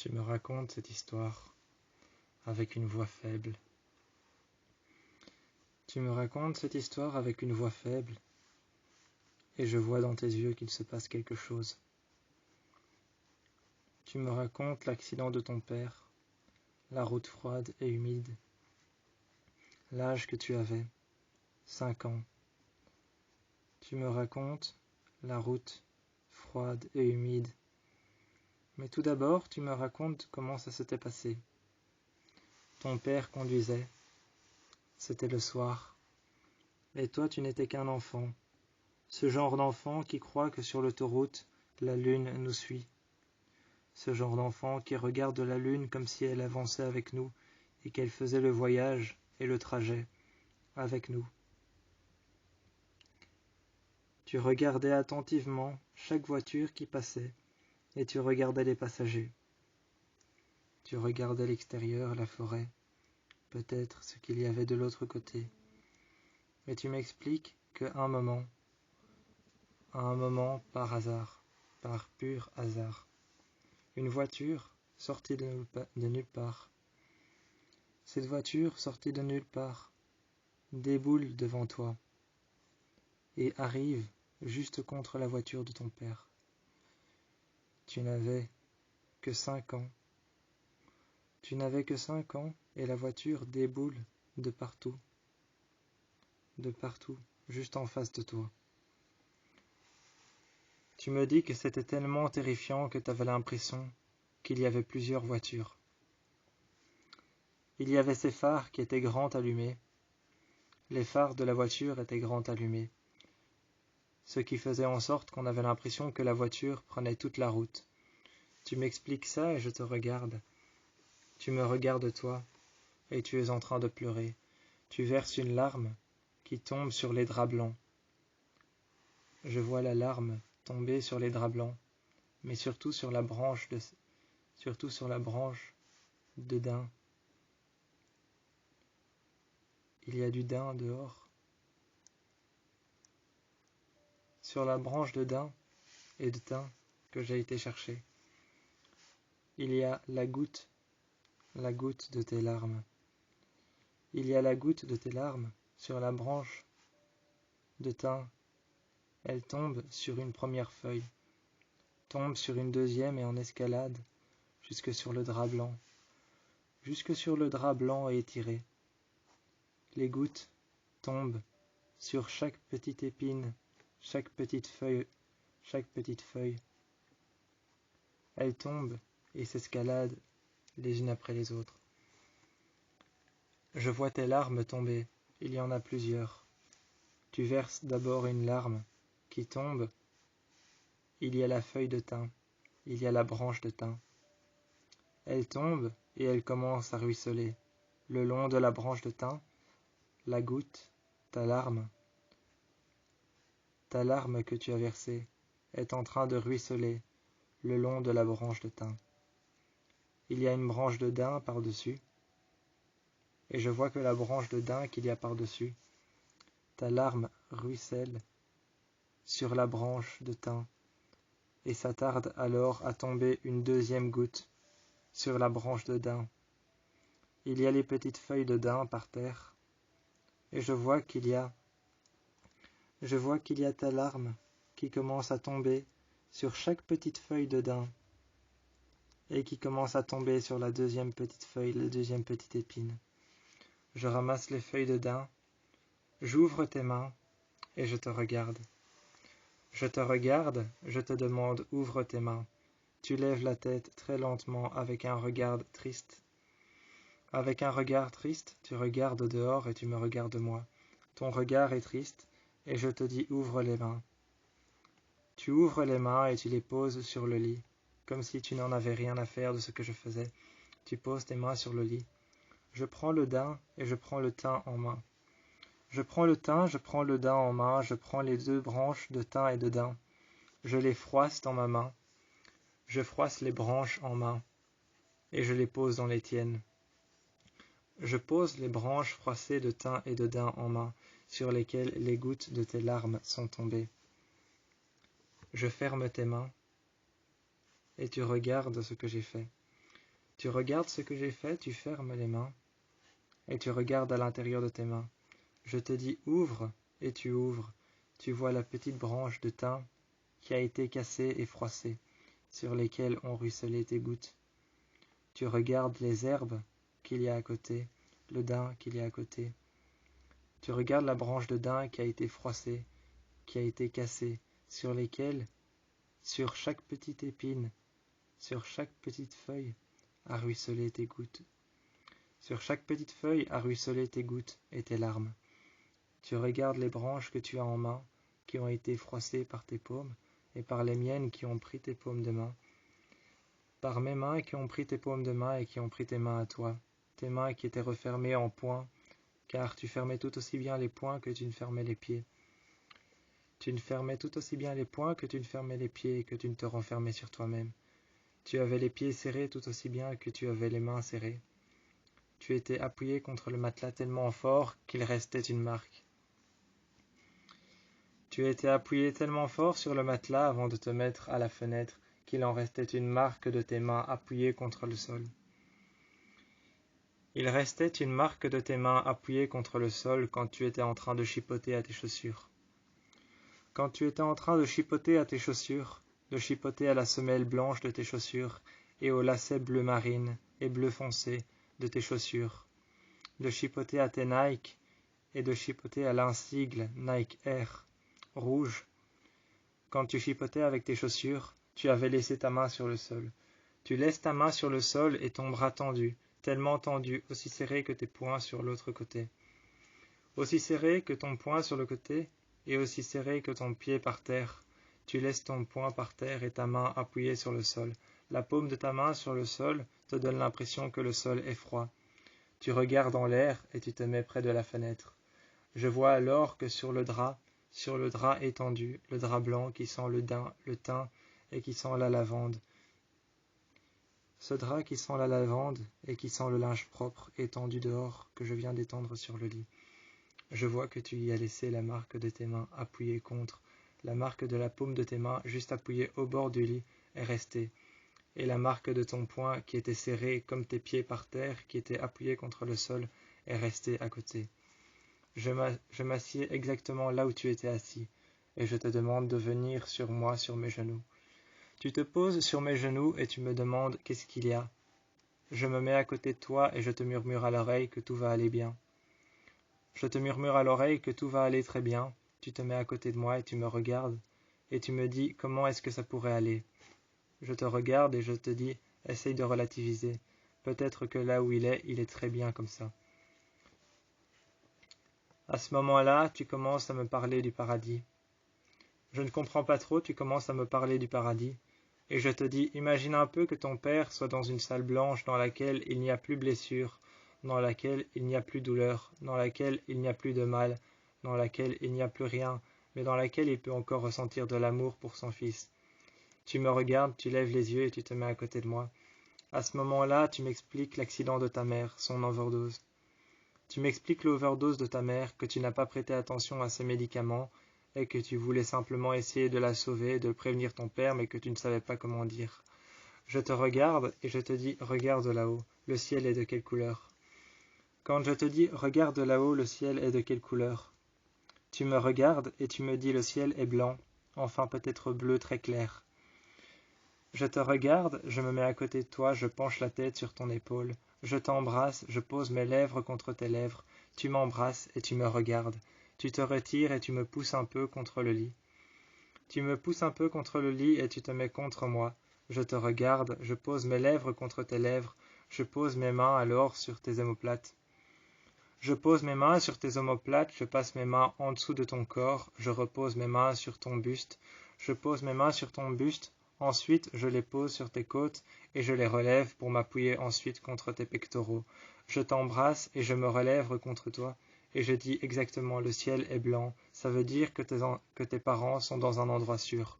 Tu me racontes cette histoire avec une voix faible. Tu me racontes cette histoire avec une voix faible, et je vois dans tes yeux qu'il se passe quelque chose. Tu me racontes l'accident de ton père, la route froide et humide, l'âge que tu avais, 5 ans. Tu me racontes la route froide et humide. Mais tout d'abord, tu me racontes comment ça s'était passé. Ton père conduisait, c'était le soir, et toi tu n'étais qu'un enfant, ce genre d'enfant qui croit que sur l'autoroute, la lune nous suit, ce genre d'enfant qui regarde la lune comme si elle avançait avec nous et qu'elle faisait le voyage et le trajet avec nous. Tu regardais attentivement chaque voiture qui passait et tu regardais les passagers. Tu regardais l'extérieur, la forêt, peut-être ce qu'il y avait de l'autre côté. Mais tu m'expliques qu'à un moment, par hasard, par pur hasard, une voiture sortit de nulle part. Cette voiture sortie de nulle part déboule devant toi et arrive juste contre la voiture de ton père. Tu n'avais que 5 ans. Tu n'avais que 5 ans et la voiture déboule de partout, juste en face de toi. Tu me dis que c'était tellement terrifiant que tu avais l'impression qu'il y avait plusieurs voitures. Il y avait ces phares qui étaient grands allumés. Les phares de la voiture étaient grands allumés, ce qui faisait en sorte qu'on avait l'impression que la voiture prenait toute la route. Tu m'expliques ça et je te regarde. Tu me regardes toi, et tu es en train de pleurer. Tu verses une larme qui tombe sur les draps blancs. Je vois la larme tomber sur les draps blancs, mais surtout sur la branche de daim. Il y a du daim dehors. Sur la branche de daim et de thym que j'ai été chercher, il y a la goutte de tes larmes. Il y a la goutte de tes larmes sur la branche de thym. Elle tombe sur une première feuille, tombe sur une deuxième et en escalade jusque sur le drap blanc. Jusque sur le drap blanc et étiré. Les gouttes tombent sur chaque petite épine, chaque petite feuille. Elles tombent et s'escaladent les unes après les autres. Je vois tes larmes tomber, il y en a plusieurs. Tu verses d'abord une larme qui tombe. Il y a la feuille de thym, il y a la branche de thym. Elle tombe et elle commence à ruisseler. Le long de la branche de thym, la goutte, ta larme que tu as versée, est en train de ruisseler le long de la branche de thym. Il y a une branche de daim par-dessus, et je vois que la branche de daim qu'il y a par-dessus, ta larme ruisselle sur la branche de thym, et s'attarde alors à tomber une deuxième goutte sur la branche de daim. Il y a les petites feuilles de daim par terre, et je vois qu'il y a ta larme qui commence à tomber sur chaque petite feuille de daim, et qui commence à tomber sur la deuxième petite feuille, la deuxième petite épine. Je ramasse les feuilles de daim, j'ouvre tes mains, et je te regarde. Je te regarde, je te demande, ouvre tes mains. Tu lèves la tête très lentement avec un regard triste. Avec un regard triste, tu regardes dehors et tu me regardes moi. Ton regard est triste, et je te dis ouvre les mains. Tu ouvres les mains et tu les poses sur le lit, comme si tu n'en avais rien à faire de ce que je faisais. Tu poses tes mains sur le lit. Je prends le daim et je prends le thym en main. Je prends le daim en main, je prends les 2 branches de thym et de daim. Je les froisse dans ma main. Je froisse les branches en main, et je les pose dans les tiennes. Je pose les branches froissées de thym et de daim en main, sur lesquelles les gouttes de tes larmes sont tombées. Je ferme tes mains, et tu regardes ce que j'ai fait. Tu regardes ce que j'ai fait, tu fermes les mains, et tu regardes à l'intérieur de tes mains. Je te dis ouvre, et tu ouvres. Tu vois la petite branche de thym qui a été cassée et froissée, sur lesquelles ont ruisselé tes gouttes. Tu regardes les herbes qu'il y a à côté, le daim qu'il y a à côté. Tu regardes la branche de daim qui a été froissée, qui a été cassée, sur lesquelles, sur chaque petite épine, sur chaque petite feuille, a ruisselé tes gouttes. Sur chaque petite feuille a ruisselé tes gouttes et tes larmes. Tu regardes les branches que tu as en main, qui ont été froissées par tes paumes, et par les miennes qui ont pris tes paumes de main, par mes mains qui ont pris tes paumes de main et qui ont pris tes mains à toi, tes mains qui étaient refermées en poings, car tu fermais tout aussi bien les poings que tu ne fermais les pieds. Tu ne fermais tout aussi bien les poings que tu ne fermais les pieds et que tu ne te renfermais sur toi-même. Tu avais les pieds serrés tout aussi bien que tu avais les mains serrées. Tu étais appuyé contre le matelas tellement fort qu'il restait une marque. Tu étais appuyé tellement fort sur le matelas avant de te mettre à la fenêtre qu'il en restait une marque de tes mains appuyées contre le sol. Il restait une marque de tes mains appuyées contre le sol quand tu étais en train de chipoter à tes chaussures. Quand tu étais en train de chipoter à tes chaussures, de chipoter à la semelle blanche de tes chaussures et au lacet bleu marine et bleu foncé de tes chaussures, de chipoter à tes Nike et de chipoter à l'insigle Nike Air rouge. Quand tu chipotais avec tes chaussures, tu avais laissé ta main sur le sol. Tu laisses ta main sur le sol et ton bras tendu, tellement tendu, aussi serré que tes poings sur l'autre côté. Aussi serré que ton poing sur le côté et aussi serré que ton pied par terre. Tu laisses ton poing par terre et ta main appuyée sur le sol. La paume de ta main sur le sol te donne l'impression que le sol est froid. Tu regardes en l'air et tu te mets près de la fenêtre. Je vois alors que sur le drap étendu, le drap blanc qui sent le thym et qui sent la lavande. Ce drap qui sent la lavande et qui sent le linge propre étendu dehors que je viens d'étendre sur le lit. Je vois que tu y as laissé la marque de tes mains appuyée contre, la marque de la paume de tes mains juste appuyée au bord du lit est restée, et la marque de ton poing qui était serré comme tes pieds par terre, qui était appuyé contre le sol, est restée à côté. Je m'assieds exactement là où tu étais assis, et je te demande de venir sur moi sur mes genoux. Tu te poses sur mes genoux et tu me demandes qu'est-ce qu'il y a. Je me mets à côté de toi et je te murmure à l'oreille que tout va aller bien. Je te murmure à l'oreille que tout va aller très bien. Tu te mets à côté de moi et tu me regardes, et tu me dis comment est-ce que ça pourrait aller. Je te regarde et je te dis essaye de relativiser. Peut-être que là où il est très bien comme ça. À ce moment-là, tu commences à me parler du paradis. Je ne comprends pas trop, tu commences à me parler du paradis. Et je te dis, imagine un peu que ton père soit dans une salle blanche dans laquelle il n'y a plus blessure, dans laquelle il n'y a plus douleur, dans laquelle il n'y a plus de mal, dans laquelle il n'y a plus rien, mais dans laquelle il peut encore ressentir de l'amour pour son fils. Tu me regardes, tu lèves les yeux et tu te mets à côté de moi. À ce moment-là, tu m'expliques l'accident de ta mère, son overdose. Tu m'expliques l'overdose de ta mère, que tu n'as pas prêté attention à ses médicaments, et que tu voulais simplement essayer de la sauver, de prévenir ton père, mais que tu ne savais pas comment dire. Je te regarde et je te dis, regarde là-haut, le ciel est de quelle couleur? Quand je te dis, regarde là-haut, le ciel est de quelle couleur? Tu me regardes et tu me dis, le ciel est blanc, enfin peut-être bleu très clair. Je te regarde, je me mets à côté de toi, je penche la tête sur ton épaule, je t'embrasse, je pose mes lèvres contre tes lèvres, tu m'embrasses et tu me regardes. Tu te retires et tu me pousses un peu contre le lit. Tu me pousses un peu contre le lit et tu te mets contre moi. Je te regarde, je pose mes lèvres contre tes lèvres, je pose mes mains alors sur tes omoplates. Je pose mes mains sur tes omoplates, je passe mes mains en dessous de ton corps, je repose mes mains sur ton buste, je pose mes mains sur ton buste, ensuite je les pose sur tes côtes et je les relève pour m'appuyer ensuite contre tes pectoraux. Je t'embrasse et je me relève contre toi. Et je dis exactement le ciel est blanc, ça veut dire que tes parents sont dans un endroit sûr.